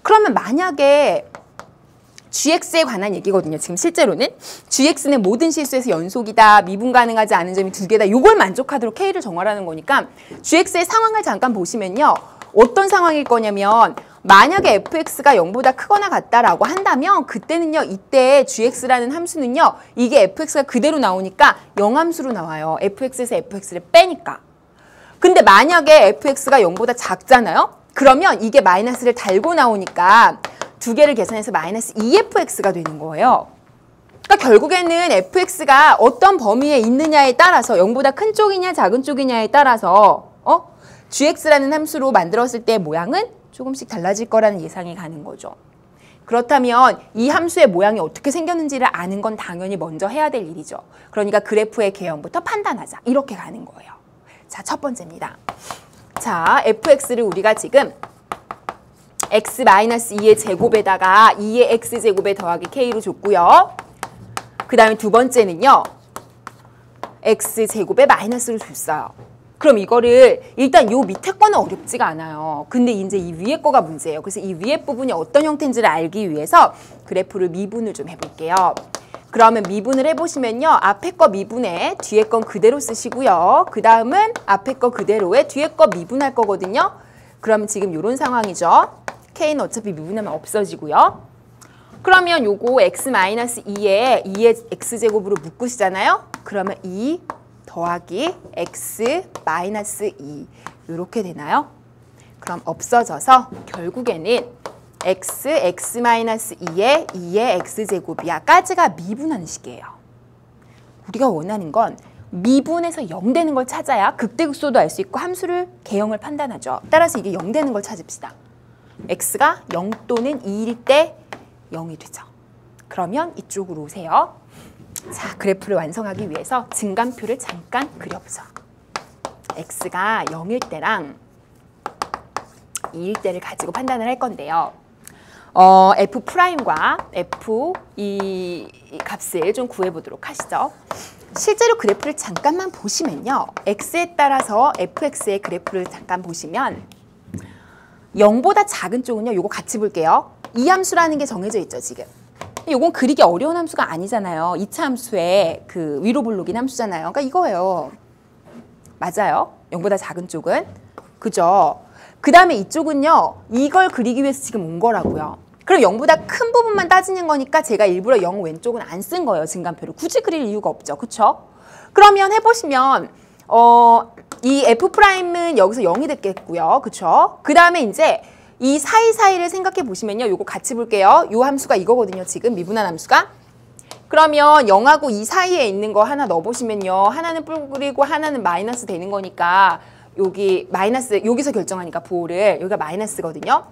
그러면 만약에 gx에 관한 얘기거든요. 지금 실제로는 gx는 모든 실수에서 연속이다. 미분 가능하지 않은 점이 2개다. 이걸 만족하도록 k를 정하라는 거니까 gx의 상황을 잠깐 보시면요. 어떤 상황일 거냐면 만약에 fx가 0보다 크거나 같다라고 한다면 그때는요. 이때 gx라는 함수는요. 이게 fx가 그대로 나오니까 0함수로 나와요. fx에서 fx를 빼니까. 근데 만약에 fx가 0보다 작잖아요. 그러면 이게 마이너스를 달고 나오니까 2개를 계산해서 마이너스 2fx가 되는 거예요. 그러니까 결국에는 fx가 어떤 범위에 있느냐에 따라서 0보다 큰 쪽이냐 작은 쪽이냐에 따라서 gx라는 함수로 만들었을 때 모양은 조금씩 달라질 거라는 예상이 가는 거죠. 그렇다면 이 함수의 모양이 어떻게 생겼는지를 아는 건 당연히 먼저 해야 될 일이죠. 그러니까 그래프의 개형부터 판단하자. 이렇게 가는 거예요. 자, 첫 번째입니다. 자, fx를 우리가 지금 x-2의 제곱에다가 2의 x제곱에 더하기 k로 줬고요. 그 다음에 두 번째는요. x제곱에 마이너스로 줬어요. 그럼 이거를 일단 요 밑에 거는 어렵지가 않아요. 근데 이제 이 위에 거가 문제예요. 그래서 이 위에 부분이 어떤 형태인지를 알기 위해서 그래프를 미분을 좀 해볼게요. 그러면 미분을 해보시면요. 앞에 거 미분에 뒤에 건 그대로 쓰시고요. 그 다음은 앞에 거 그대로에 뒤에 거 미분할 거거든요. 그러면 지금 이런 상황이죠. k는 어차피 미분하면 없어지고요. 그러면 요거 x-2에 2의 x제곱으로 묶으시잖아요. 그러면 2 더하기 x-2 이렇게 되나요? 그럼 없어져서 결국에는 x-2에 2의 x제곱이야 까지가 미분하는 식이에요. 우리가 원하는 건 미분에서 0 되는 걸 찾아야 극대극소도 알 수 있고 함수를 개형을 판단하죠. 따라서 이게 0 되는 걸 찾읍시다. x가 0 또는 2일 때 0이 되죠. 그러면 이쪽으로 오세요. 자, 그래프를 완성하기 위해서 증간표를 잠깐 그려보죠. x가 0일 때랑 2일 때를 가지고 판단을 할 건데요. f'과 f 이 값을 좀 구해보도록 하시죠. 실제로 그래프를 잠깐만 보시면요. x에 따라서 fx의 그래프를 잠깐 보시면 0보다 작은 쪽은요. 요거 같이 볼게요. 이 함수라는 게 정해져 있죠, 지금. 요건 그리기 어려운 함수가 아니잖아요. 2차 함수의 그 위로 볼록인 함수잖아요. 그러니까 이거예요. 맞아요. 0보다 작은 쪽은. 그죠? 그 다음에 이쪽은요. 이걸 그리기 위해서 지금 온 거라고요. 그럼 0보다 큰 부분만 따지는 거니까 제가 일부러 0 왼쪽은 안 쓴 거예요. 증간표를. 굳이 그릴 이유가 없죠. 그쵸? 그러면 해보시면 이 f'은 여기서 0이 됐겠고요. 그쵸? 그 다음에 이제 이 사이사이를 생각해 보시면요. 요거 같이 볼게요. 요 함수가 이거거든요. 지금 미분한 함수가. 그러면 0하고 2 사이에 있는 거 하나 넣어보시면요. 하나는 뿔그리고 하나는 마이너스 되는 거니까 여기 마이너스, 여기서 결정하니까 부호를 여기가 마이너스거든요.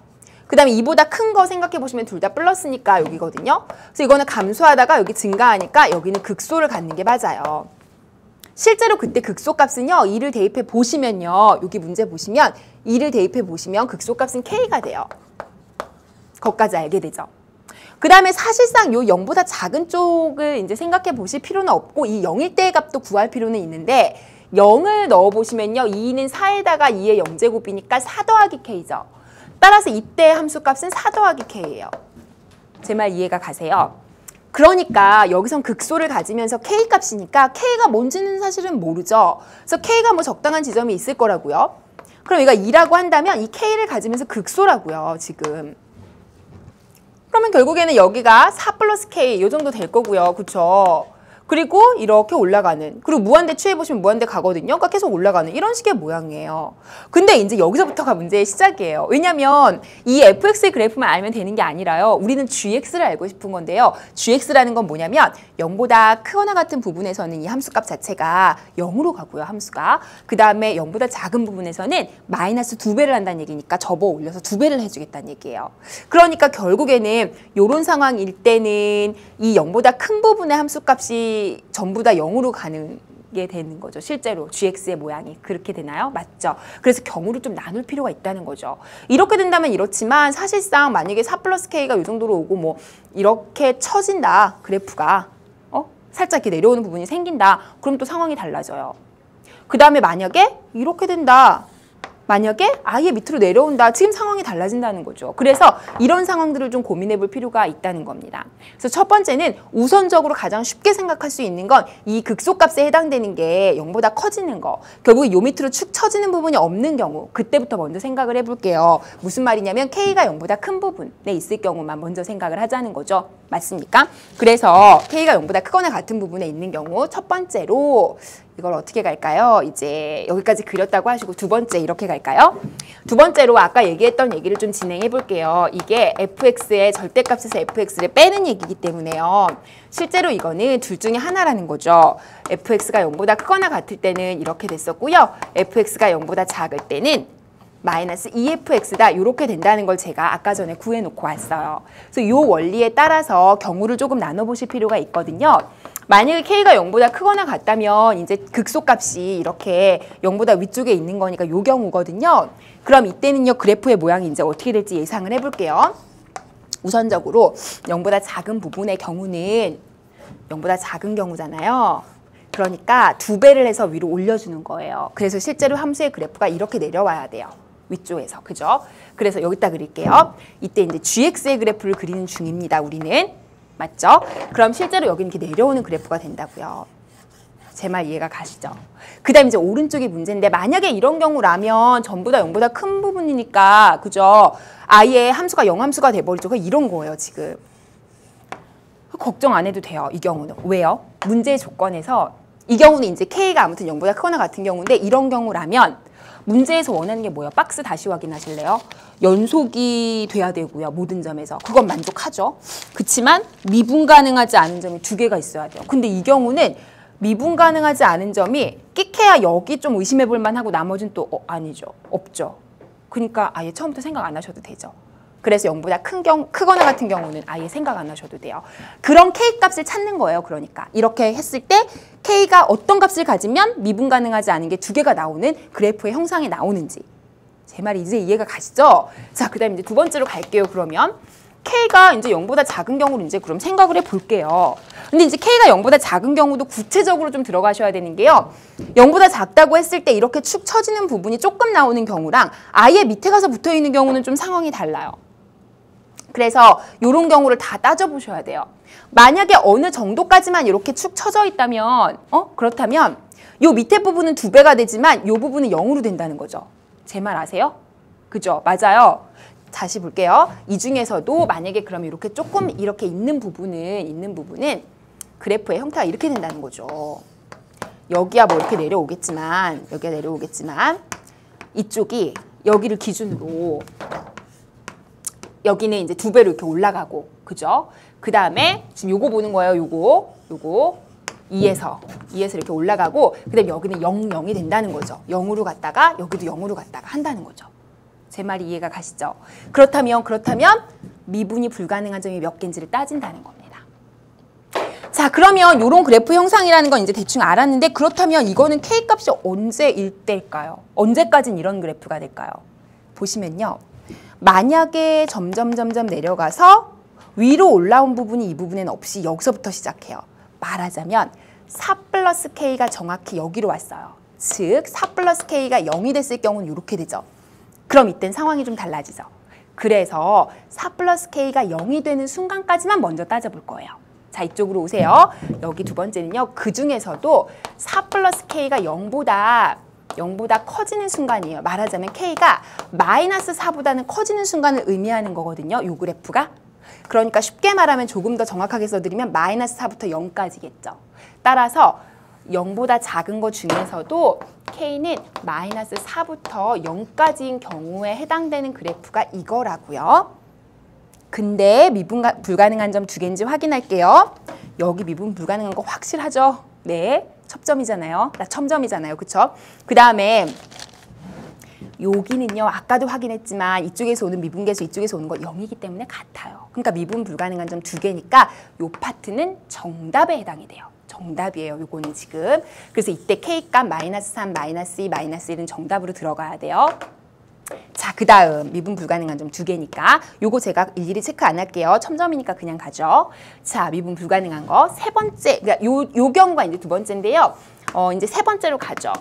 그 다음에 2보다 큰 거 생각해 보시면 둘 다 플러스니까 여기거든요. 그래서 이거는 감소하다가 여기 증가하니까 여기는 극소를 갖는 게 맞아요. 실제로 그때 극소값은요. 2를 대입해 보시면요. 여기 문제 보시면 2를 대입해 보시면 극소값은 k가 돼요. 거기까지 알게 되죠. 그 다음에 사실상 요 0보다 작은 쪽을 이제 생각해 보실 필요는 없고 이 0일 때의 값도 구할 필요는 있는데 0을 넣어 보시면요. 2는 4에다가 2의 0제곱이니까 4 더하기 k죠. 따라서 이때 함수값은 4 더하기 k예요. 제 말 이해가 가세요? 그러니까 여기선 극소를 가지면서 k값이니까 k가 뭔지는 사실은 모르죠. 그래서 k가 뭐 적당한 지점이 있을 거라고요. 그럼 얘가 2라고 한다면 이 k를 가지면서 극소라고요. 지금. 그러면 결국에는 여기가 4 플러스 k 이 정도 될 거고요. 그쵸? 그리고 이렇게 올라가는. 그리고 무한대 취해보시면 무한대 가거든요. 그러니까 계속 올라가는 이런 식의 모양이에요. 근데 이제 여기서부터가 문제의 시작이에요. 왜냐면 이 fx의 그래프만 알면 되는 게 아니라요. 우리는 gx를 알고 싶은 건데요. gx라는 건 뭐냐면 0보다 크거나 같은 부분에서는 이 함수값 자체가 0으로 가고요. 함수가. 그 다음에 0보다 작은 부분에서는 마이너스 2배를 한다는 얘기니까 접어 올려서 2배를 해주겠다는 얘기예요. 그러니까 결국에는 이런 상황일 때는 이 0보다 큰 부분의 함수값이 전부 다 0으로 가는 게 되는 거죠. 실제로 gx의 모양이 그렇게 되나요? 맞죠? 그래서 경우를 좀 나눌 필요가 있다는 거죠. 이렇게 된다면 이렇지만 사실상 만약에 4 플러스 k가 이 정도로 오고 뭐 이렇게 처진다. 그래프가 살짝 이렇게 내려오는 부분이 생긴다. 그럼 또 상황이 달라져요. 그 다음에 만약에 이렇게 된다. 만약에 아예 밑으로 내려온다. 지금 상황이 달라진다는 거죠. 그래서 이런 상황들을 좀 고민해 볼 필요가 있다는 겁니다. 그래서 첫 번째는 우선적으로 가장 쉽게 생각할 수 있는 건 이 극소값에 해당되는 게 0보다 커지는 거. 결국 요 밑으로 축 처지는 부분이 없는 경우. 그때부터 먼저 생각을 해볼게요. 무슨 말이냐면 K가 0보다 큰 부분에 있을 경우만 먼저 생각을 하자는 거죠. 맞습니까? 그래서 K가 0보다 크거나 같은 부분에 있는 경우 첫 번째로 이걸 어떻게 갈까요? 이제 여기까지 그렸다고 하시고 두 번째 이렇게 갈까요? 두 번째로 아까 얘기했던 얘기를 좀 진행해 볼게요. 이게 fx의 절대값에서 fx를 빼는 얘기이기 때문에요. 실제로 이거는 둘 중에 하나라는 거죠. fx가 0보다 크거나 같을 때는 이렇게 됐었고요. fx가 0보다 작을 때는 마이너스 2fx다 이렇게 된다는 걸 제가 아까 전에 구해놓고 왔어요. 그래서 이 원리에 따라서 경우를 조금 나눠보실 필요가 있거든요. 만약에 K가 0보다 크거나 같다면 이제 극소값이 이렇게 0보다 위쪽에 있는 거니까 이 경우거든요. 그럼 이때는요 그래프의 모양이 이제 어떻게 될지 예상을 해볼게요. 우선적으로 0보다 작은 부분의 경우는 0보다 작은 경우잖아요. 그러니까 2배를 해서 위로 올려주는 거예요. 그래서 실제로 함수의 그래프가 이렇게 내려와야 돼요. 위쪽에서. 그죠? 그래서 여기다 그릴게요. 이때 이제 gx의 그래프를 그리는 중입니다. 우리는. 맞죠? 그럼 실제로 여기는 이렇게 내려오는 그래프가 된다고요. 제 말 이해가 가시죠? 그 다음에 이제 오른쪽이 문제인데 만약에 이런 경우라면 전부 다 0보다 큰 부분이니까 그죠? 아예 함수가 0함수가 돼버리죠. 이런 거예요 지금. 걱정 안 해도 돼요. 이 경우는. 왜요? 문제의 조건에서 이 경우는 이제 K가 아무튼 0보다 크거나 같은 경우인데 이런 경우라면 문제에서 원하는 게 뭐예요? 박스 다시 확인하실래요? 연속이 돼야 되고요. 모든 점에서. 그건 만족하죠. 그렇지만 미분 가능하지 않은 점이 2개가 있어야 돼요. 근데 이 경우는 미분 가능하지 않은 점이 끽해야 여기 좀 의심해 볼 만하고 나머지는 또 아니죠. 없죠. 그러니까 아예 처음부터 생각 안 하셔도 되죠. 그래서 0보다 크거나 같은 경우는 아예 생각 안 하셔도 돼요. 그런 K 값을 찾는 거예요. 그러니까 이렇게 했을 때 K가 어떤 값을 가지면 미분 가능하지 않은 게 2개가 나오는 그래프의 형상이 나오는지. 제 말이 이제 이해가 가시죠? 자, 그 다음에 이제 두 번째로 갈게요. 그러면 K가 이제 0보다 작은 경우를 이제 그럼 생각을 해볼게요. 근데 이제 K가 0보다 작은 경우도 구체적으로 좀 들어가셔야 되는 게요. 0보다 작다고 했을 때 이렇게 축 처지는 부분이 조금 나오는 경우랑 아예 밑에 가서 붙어 있는 경우는 좀 상황이 달라요. 그래서 이런 경우를 다 따져보셔야 돼요. 만약에 어느 정도까지만 이렇게 축 처져 있다면 그렇다면 이 밑에 부분은 2배가 되지만 이 부분은 0으로 된다는 거죠. 제 말 아세요? 그죠? 맞아요. 다시 볼게요. 이 중에서도 만약에 그럼 이렇게 조금 이렇게 있는 부분은 그래프의 형태가 이렇게 된다는 거죠. 여기야 뭐 이렇게 내려오겠지만 이쪽이 여기를 기준으로 여기는 이제 2배로 이렇게 올라가고, 그죠? 그 다음에 지금 요거 보는 거예요. 요거 2에서 이렇게 올라가고, 그 다음에 여기는 0이 된다는 거죠. 0으로 갔다가 여기도 0으로 갔다가 한다는 거죠. 제 말이 이해가 가시죠? 그렇다면 미분이 불가능한 점이 몇 개인지를 따진다는 겁니다. 자, 그러면 요런 그래프 형상이라는 건 이제 대충 알았는데 그렇다면 이거는 K값이 언제 일대일까요? 언제까지는 이런 그래프가 될까요? 보시면요. 만약에 점점 내려가서 위로 올라온 부분이 이 부분에는 없이 여기서부터 시작해요. 말하자면 4 플러스 K가 정확히 여기로 왔어요. 즉 4 플러스 K가 0이 됐을 경우는 이렇게 되죠. 그럼 이땐 상황이 좀 달라지죠. 그래서 4 플러스 K가 0이 되는 순간까지만 먼저 따져볼 거예요. 자, 이쪽으로 오세요. 여기 두 번째는요. 그 중에서도 4 플러스 K가 0보다 커지는 순간이에요. 말하자면 K가 마이너스 4보다는 커지는 순간을 의미하는 거거든요. 이 그래프가. 그러니까 쉽게 말하면 조금 더 정확하게 써드리면 마이너스 4부터 0까지겠죠. 따라서 0보다 작은 것 중에서도 K는 마이너스 4부터 0까지인 경우에 해당되는 그래프가 이거라고요. 근데 미분 불가능한 점 2개인지 확인할게요. 여기 미분 불가능한 거 확실하죠? 네. 첩점이잖아요. 첨점이잖아요. 그쵸? 그 다음에 여기는요. 아까도 확인했지만 이쪽에서 오는 미분계수 이쪽에서 오는 거 0이기 때문에 같아요. 그러니까 미분 불가능한 점 2개니까 요 파트는 정답에 해당이 돼요. 정답이에요. 요거는 지금. 그래서 이때 K값 마이너스 3, 마이너스 2, 마이너스 1은 정답으로 들어가야 돼요. 자, 그 다음 미분 불가능한 점 2개니까 요거 제가 일일이 체크 안 할게요. 첨점이니까 그냥 가죠. 자, 미분 불가능한 거 세 번째, 그러니까 요 경우가 이제 두 번째인데요. 이제 세 번째로 가죠.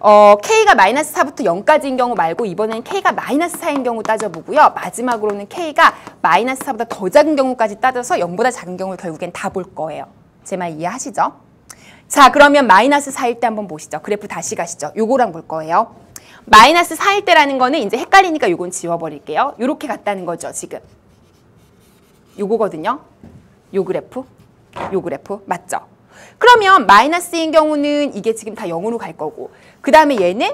K가 마이너스 4부터 0까지인 경우 말고 이번에는 K가 마이너스 4인 경우 따져보고요. 마지막으로는 K가 마이너스 4보다 더 작은 경우까지 따져서 0보다 작은 경우를 결국엔 다 볼 거예요. 제 말 이해하시죠? 자, 그러면 마이너스 4일 때 한번 보시죠. 그래프 다시 가시죠. 요거랑 볼 거예요. 마이너스 4일 때라는 거는 이제 헷갈리니까 요건 지워버릴게요. 요렇게 갔다는 거죠, 지금. 요거거든요. 요 그래프, 맞죠? 그러면 마이너스인 경우는 이게 지금 다 0으로 갈 거고, 그 다음에 얘는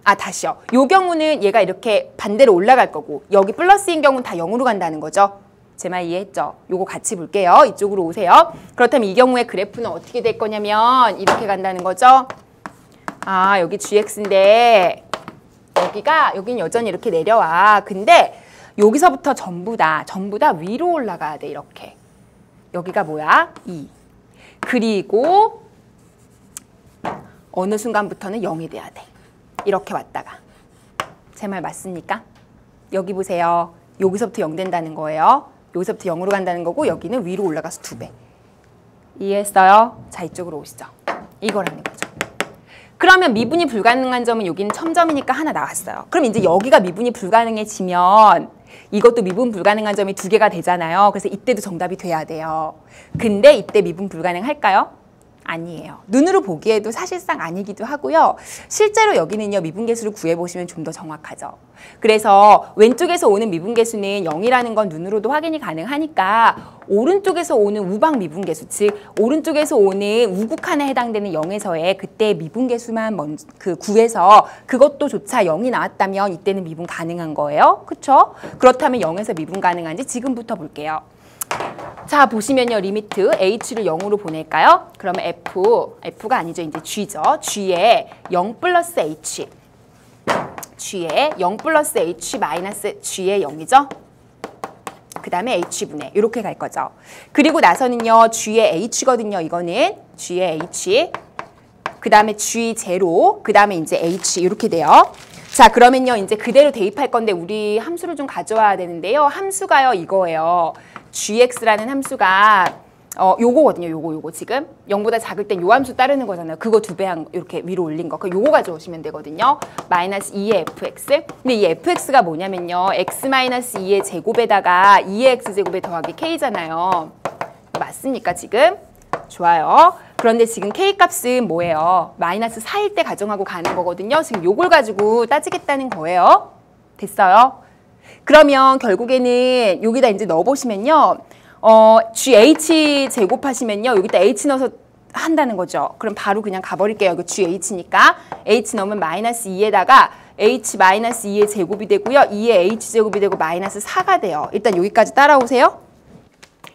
다시요. 요 경우는 얘가 이렇게 반대로 올라갈 거고, 여기 플러스인 경우는 다 0으로 간다는 거죠. 제 말 이해했죠? 요거 같이 볼게요. 이쪽으로 오세요. 그렇다면 이 경우에 그래프는 어떻게 될 거냐면 이렇게 간다는 거죠. 여기 gx인데 여긴 여전히 이렇게 내려와. 근데 여기서부터 전부 다 위로 올라가야 돼. 이렇게. 여기가 뭐야? 2. 그리고 어느 순간부터는 0이 돼야 돼. 이렇게 왔다가. 제 말 맞습니까? 여기 보세요. 여기서부터 0 된다는 거예요. 여기서부터 0으로 간다는 거고 여기는 위로 올라가서 2배. 이해했어요? 자, 이쪽으로 오시죠. 이거라는 거죠. 그러면 미분이 불가능한 점은 여기는 첨점이니까 하나 나왔어요. 그럼 이제 여기가 미분이 불가능해지면 이것도 미분 불가능한 점이 2개가 되잖아요. 그래서 이때도 정답이 돼야 돼요. 근데 이때 미분 불가능할까요? 아니에요. 눈으로 보기에도 사실상 아니기도 하고요. 실제로 여기는요, 미분계수를 구해보시면 좀 더 정확하죠. 그래서 왼쪽에서 오는 미분계수는 0이라는 건 눈으로도 확인이 가능하니까 오른쪽에서 오는 우방 미분계수, 즉 오른쪽에서 오는 우극한에 해당되는 0에서의 그때 미분계수만 먼저 구해서 그것도 조차 0이 나왔다면 이때는 미분 가능한 거예요. 그렇죠? 그렇다면 0에서 미분 가능한지 지금부터 볼게요. 자, 보시면요. 리미트 h를 0으로 보낼까요? 그러면 f가 아니죠. 이제 g죠. g에 0 플러스 h. g에 0 플러스 h 마이너스 g에 0이죠. 그 다음에 h분의 이렇게 갈 거죠. 그리고 나서는요. g에 h거든요. 이거는 g에 h. 그 다음에 g 제로. 그 다음에 이제 h 이렇게 돼요. 자, 그러면요. 이제 그대로 대입할 건데 우리 함수를 좀 가져와야 되는데요. 함수가요. 이거예요. gx라는 함수가 요거거든요. 요거 지금 0보다 작을 땐 요 함수 따르는 거잖아요. 그거 2배 이렇게 위로 올린 거. 요거 가져오시면 되거든요. 마이너스 2의 fx. 근데 이 fx가 뭐냐면요. x 마이너스 2의 제곱에다가 2의 x제곱에 더하기 k잖아요. 맞습니까 지금? 좋아요. 그런데 지금 k 값은 뭐예요? 마이너스 4일 때 가정하고 가는 거거든요. 지금 요걸 가지고 따지겠다는 거예요. 됐어요? 그러면 결국에는 여기다 이제 넣어보시면요. gh 제곱하시면요. 여기다 h 넣어서 한다는 거죠. 그럼 바로 그냥 가버릴게요. 이거gh니까. h 넣으면 마이너스 2에다가 h 마이너스 2의 제곱이 되고요. 2의 h 제곱이 되고 마이너스 4가 돼요. 일단 여기까지 따라오세요.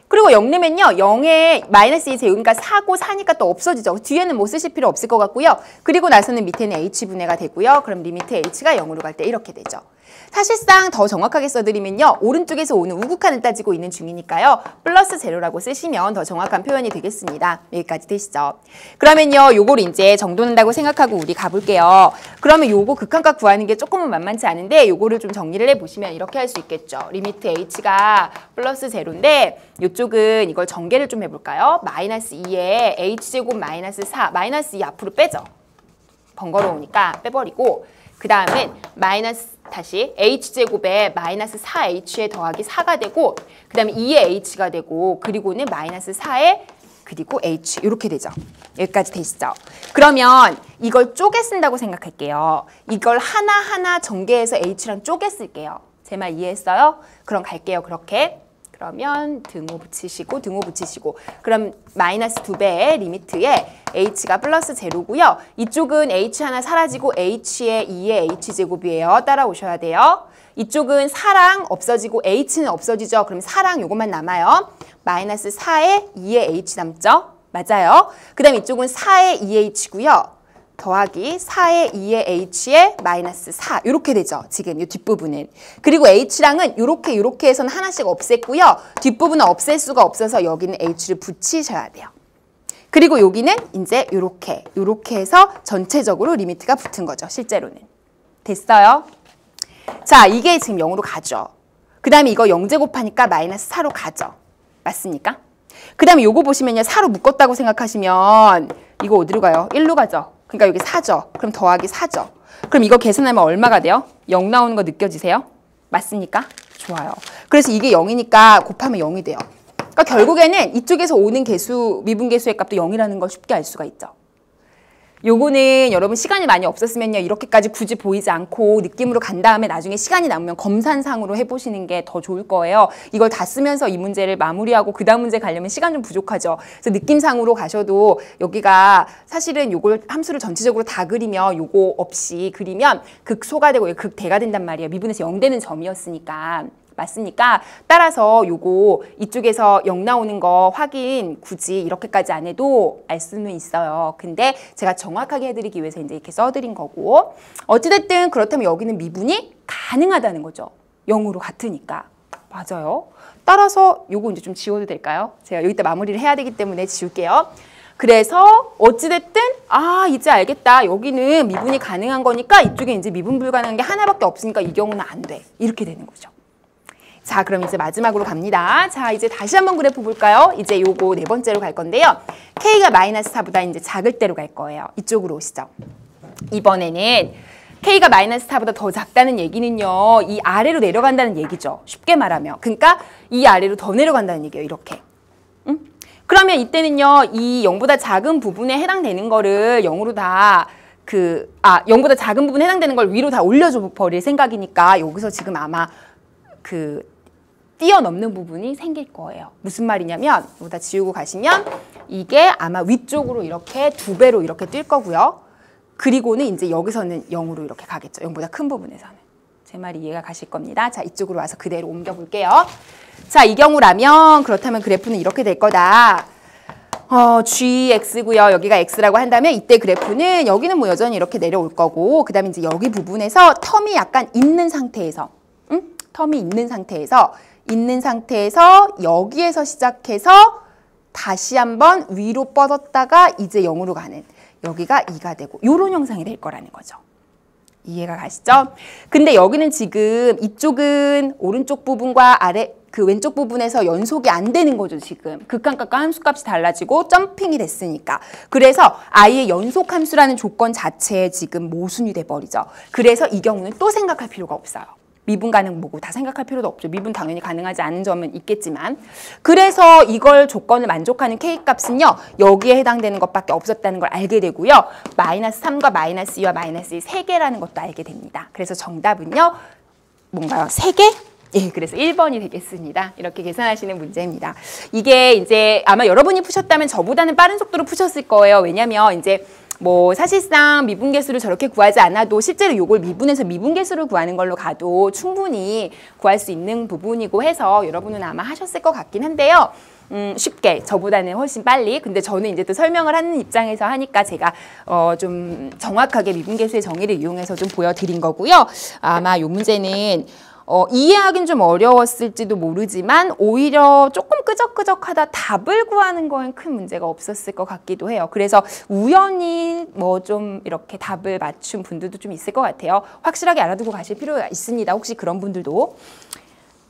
그리고 0 내면요. 0에 마이너스 2 제곱이니까 4고 4니까 또 없어지죠. 뒤에는 뭐 쓰실 필요 없을 것 같고요. 그리고 나서는 밑에는 h분해가 되고요. 그럼 리미트 h가 0으로 갈 때 이렇게 되죠. 사실상 더 정확하게 써드리면요. 오른쪽에서 오는 우극한을 따지고 있는 중이니까요. 플러스 제로라고 쓰시면 더 정확한 표현이 되겠습니다. 여기까지 되시죠? 그러면요. 요걸 이제 정돈한다고 생각하고 우리 가볼게요. 그러면 요거 극한값 구하는 게 조금은 만만치 않은데 요거를 좀 정리를 해보시면 이렇게 할 수 있겠죠. 리미트 h가 플러스 제로인데 요쪽은 이걸 전개를 좀 해볼까요? 마이너스 2에 h제곱 마이너스 4. 마이너스 2 앞으로 빼죠. 번거로우니까 빼버리고 그 다음엔 마이너스 다시 h제곱에 마이너스 4h에 더하기 4가 되고 그 다음에 2의 h가 되고 그리고는 마이너스 4에 그리고 h 이렇게 되죠. 여기까지 되시죠? 그러면 이걸 쪼개 쓴다고 생각할게요. 이걸 하나하나 전개해서 h랑 쪼개 쓸게요. 제 말 이해했어요? 그럼 갈게요. 그렇게. 그러면 등호 붙이시고 그럼 마이너스 2배의 리미트에 h가 플러스 제로고요. 이쪽은 h 하나 사라지고 h에 2의 h제곱이에요. 따라오셔야 돼요. 이쪽은 4랑 없어지고 h는 없어지죠. 그럼 4랑 요것만 남아요. 마이너스 4에 2의 h 남죠? 맞아요. 그 다음 이쪽은 4의 2h고요. 더하기 4의 2의 h에 마이너스 4 이렇게 되죠. 지금 이 뒷부분은. 그리고 h랑은 이렇게 해서는 하나씩 없앴고요. 뒷부분은 없앨 수가 없어서 여기는 h를 붙이셔야 돼요. 그리고 여기는 이제 이렇게 해서 전체적으로 리미트가 붙은 거죠. 실제로는. 됐어요? 자, 이게 지금 0으로 가죠. 그 다음에 이거 0제곱하니까 마이너스 4로 가죠. 맞습니까? 그 다음에 요거 보시면요. 4로 묶었다고 생각하시면 이거 어디로 가요? 1로 가죠. 그러니까 여기 4죠. 그럼 더하기 4죠. 그럼 이거 계산하면 얼마가 돼요? 0 나오는 거 느껴지세요? 맞습니까? 좋아요. 그래서 이게 0이니까 곱하면 0이 돼요. 그러니까 결국에는 이쪽에서 오는 개수, 미분계수의 값도 0이라는 걸 쉽게 알 수가 있죠. 요거는 여러분 시간이 많이 없었으면요. 이렇게까지 굳이 보이지 않고 느낌으로 간 다음에 나중에 시간이 남으면 검산상으로 해보시는 게 더 좋을 거예요. 이걸 다 쓰면서 이 문제를 마무리하고 그 다음 문제 가려면 시간 좀 부족하죠. 그래서 느낌상으로 가셔도 여기가 사실은 요걸 함수를 전체적으로 다 그리면 요거 없이 그리면 극소가 되고 극대가 된단 말이에요. 미분에서 0 되는 점이었으니까. 맞습니까? 따라서 요거 이쪽에서 0 나오는 거 확인 굳이 이렇게까지 안 해도 알 수는 있어요. 근데 제가 정확하게 해드리기 위해서 이제 이렇게 써드린 거고 어찌됐든 그렇다면 여기는 미분이 가능하다는 거죠. 0으로 같으니까. 맞아요. 따라서 요거 이제 좀 지워도 될까요? 제가 여기다 마무리를 해야 되기 때문에 지울게요. 그래서 어찌됐든 이제 알겠다. 여기는 미분이 가능한 거니까 이쪽에 이제 미분 불가능한 게 하나밖에 없으니까 이 경우는 안 돼. 이렇게 되는 거죠. 자, 그럼 이제 마지막으로 갑니다. 자, 이제 다시 한번 그래프 볼까요? 이제 요거 네 번째로 갈 건데요. K가 마이너스 4보다 이제 작을 때로 갈 거예요. 이쪽으로 오시죠. 이번에는 K가 마이너스 4보다 더 작다는 얘기는요. 이 아래로 내려간다는 얘기죠. 쉽게 말하면. 그러니까 이 아래로 더 내려간다는 얘기예요. 이렇게. 응? 그러면 이때는요. 이 0보다 작은 부분에 해당되는 거를 0으로 다 0보다 작은 부분에 해당되는 걸 위로 다 올려줘 버릴 생각이니까 여기서 지금 아마 뛰어넘는 부분이 생길 거예요. 무슨 말이냐면 여기다 지우고 가시면 이게 아마 위쪽으로 이렇게 2배로 이렇게 뛸 거고요. 그리고는 이제 여기서는 0으로 이렇게 가겠죠. 0보다 큰 부분에서는. 제 말이 이해가 가실 겁니다. 자, 이쪽으로 와서 그대로 옮겨 볼게요. 자, 이 경우라면 그렇다면 그래프는 이렇게 될 거다. gx고요. 여기가 x라고 한다면 이때 그래프는 여기는 뭐 여전히 이렇게 내려올 거고 그다음에 이제 여기 부분에서 텀이 약간 있는 상태에서 텀이 있는 상태에서 여기에서 시작해서 다시 한번 위로 뻗었다가 이제 0으로 가는 여기가 2가 되고 이런 형상이 될 거라는 거죠. 이해가 가시죠? 근데 여기는 지금 이쪽은 오른쪽 부분과 그 왼쪽 부분에서 연속이 안 되는 거죠, 지금. 극한값과 함수값이 달라지고 점핑이 됐으니까. 그래서 아예 연속 함수라는 조건 자체에 지금 모순이 돼버리죠. 그래서 이 경우는 또 생각할 필요가 없어요. 미분 가능 뭐고 다 생각할 필요도 없죠. 미분 당연히 가능하지 않은 점은 있겠지만. 그래서 이걸 조건을 만족하는 K값은요. 여기에 해당되는 것밖에 없었다는 걸 알게 되고요. 마이너스 3과 마이너스 2와 마이너스 2 3개라는 것도 알게 됩니다. 그래서 정답은요. 뭔가요? 3개? 예, 그래서 1번이 되겠습니다. 이렇게 계산하시는 문제입니다. 이게 이제 아마 여러분이 푸셨다면 저보다는 빠른 속도로 푸셨을 거예요. 왜냐면 이제 뭐 사실상 미분계수를 저렇게 구하지 않아도 실제로 이걸 미분해서 미분계수를 구하는 걸로 가도 충분히 구할 수 있는 부분이고 해서 여러분은 아마 하셨을 것 같긴 한데요. 쉽게 저보다는 훨씬 빨리. 근데 저는 이제 또 설명을 하는 입장에서 하니까 제가 좀 정확하게 미분계수의 정의를 이용해서 좀 보여드린 거고요. 아마 이 문제는 이해하긴 좀 어려웠을지도 모르지만 오히려 조금 끄적끄적하다 답을 구하는 거엔 큰 문제가 없었을 것 같기도 해요. 그래서 우연히 뭐 좀 이렇게 답을 맞춘 분들도 좀 있을 것 같아요. 확실하게 알아두고 가실 필요가 있습니다. 혹시 그런 분들도.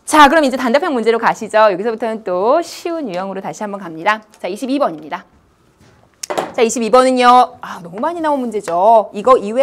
자, 그럼 이제 단답형 문제로 가시죠. 여기서부터는 또 쉬운 유형으로 다시 한번 갑니다. 자, 22번입니다. 자, 22번은요. 너무 많이 나온 문제죠. 이거 이외에